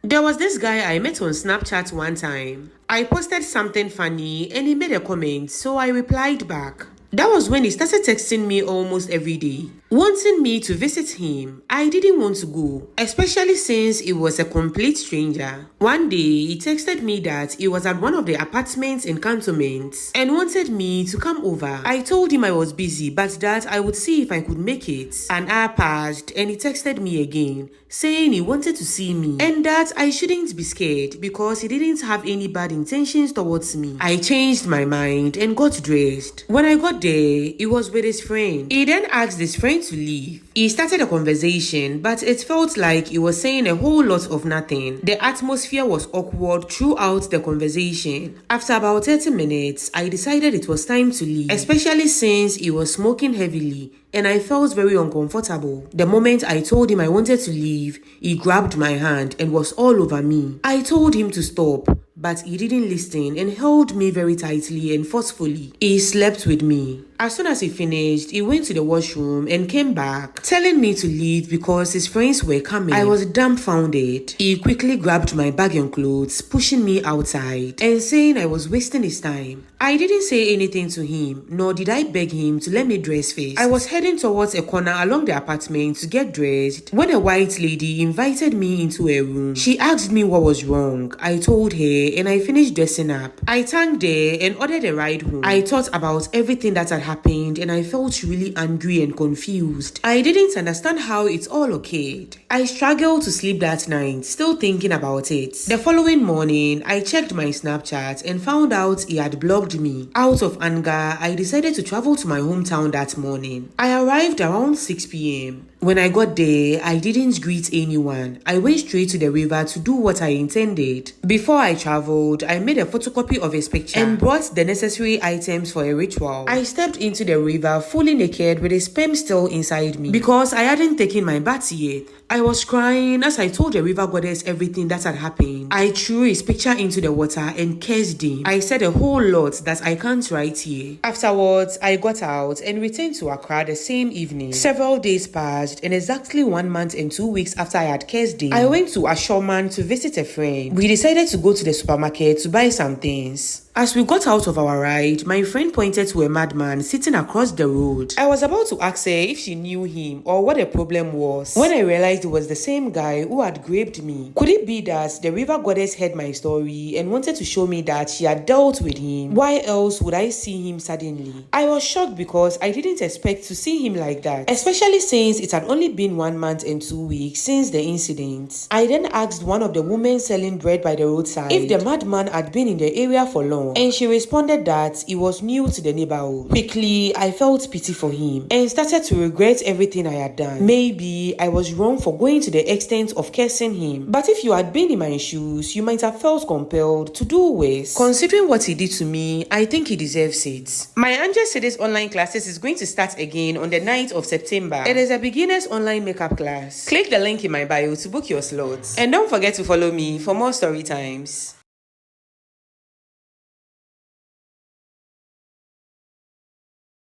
There was this guy I met on Snapchat one time. I posted something funny and he made a comment, so I replied back. That was when he started texting me almost every day, wanting me to visit him. I didn't want to go, especially since he was a complete stranger. One day, he texted me that he was at one of the apartments in Cantonment and wanted me to come over. I told him I was busy, but that I would see if I could make it. An hour passed and he texted me again, saying he wanted to see me and that I shouldn't be scared because he didn't have any bad intentions towards me. I changed my mind and got dressed. When I got there, he was with his friend. He then asked his friend to leave. He started a conversation, but it felt like he was saying a whole lot of nothing. The atmosphere was awkward throughout the conversation. After about 30 minutes, I decided it was time to leave, especially since he was smoking heavily and I felt very uncomfortable. The moment I told him I wanted to leave, he grabbed my hand and was all over me. I told him to stop, but he didn't listen and held me very tightly and forcefully. He slept with me. As soon as he finished, he went to the washroom and came back, telling me to leave because his friends were coming. I was dumbfounded. He quickly grabbed my bag and clothes, pushing me outside and saying I was wasting his time. I didn't say anything to him, nor did I beg him to let me dress first. I was heading towards a corner along the apartment to get dressed when a white lady invited me into a room. She asked me what was wrong. I told her and I finished dressing up. I thanked her and ordered a ride home. I thought about everything that had happened and I felt really angry and confused. I didn't understand how it all occurred. I struggled to sleep that night, still thinking about it. The following morning, I checked my Snapchat and found out he had blocked me. Out of anger, I decided to travel to my hometown that morning. I arrived around 6 p.m. When I got there, I didn't greet anyone. I went straight to the river to do what I intended. Before I traveled, I made a photocopy of his picture and brought the necessary items for a ritual. I stepped into the river fully naked with his sperm still inside me because I hadn't taken my bath yet. I was crying as I told the river goddess everything that had happened. I threw his picture into the water and cursed him. I said a whole lot that I can't write here. Afterwards, I got out and returned to Accra the same evening. Several days passed and exactly 1 month and 2 weeks after I had cursed him, I went to Ashoman to visit a friend. We decided to go to the supermarket to buy some things. As we got out of our ride, my friend pointed to a madman sitting across the road. I was about to ask her if she knew him or what the problem was when I realized it was the same guy who had raped me. Could it be that the river goddess heard my story and wanted to show me that she had dealt with him? Why else would I see him suddenly? I was shocked because I didn't expect to see him like that, especially since it had only been 1 month and 2 weeks since the incident. I then asked one of the women selling bread by the roadside if the madman had been in the area for long, and she responded that he was new to the neighborhood. Quickly, I felt pity for him and started to regret everything I had done. Maybe I was wrong for going to the extent of cursing him, but if you had been in my shoes, you might have felt compelled to do worse. Considering what he did to me, I think he deserves it. My Angel Cities online classes is going to start again on the 9th of September. It is a beginner's online makeup class. Click the link in my bio to book your slots. And don't forget to follow me for more story times.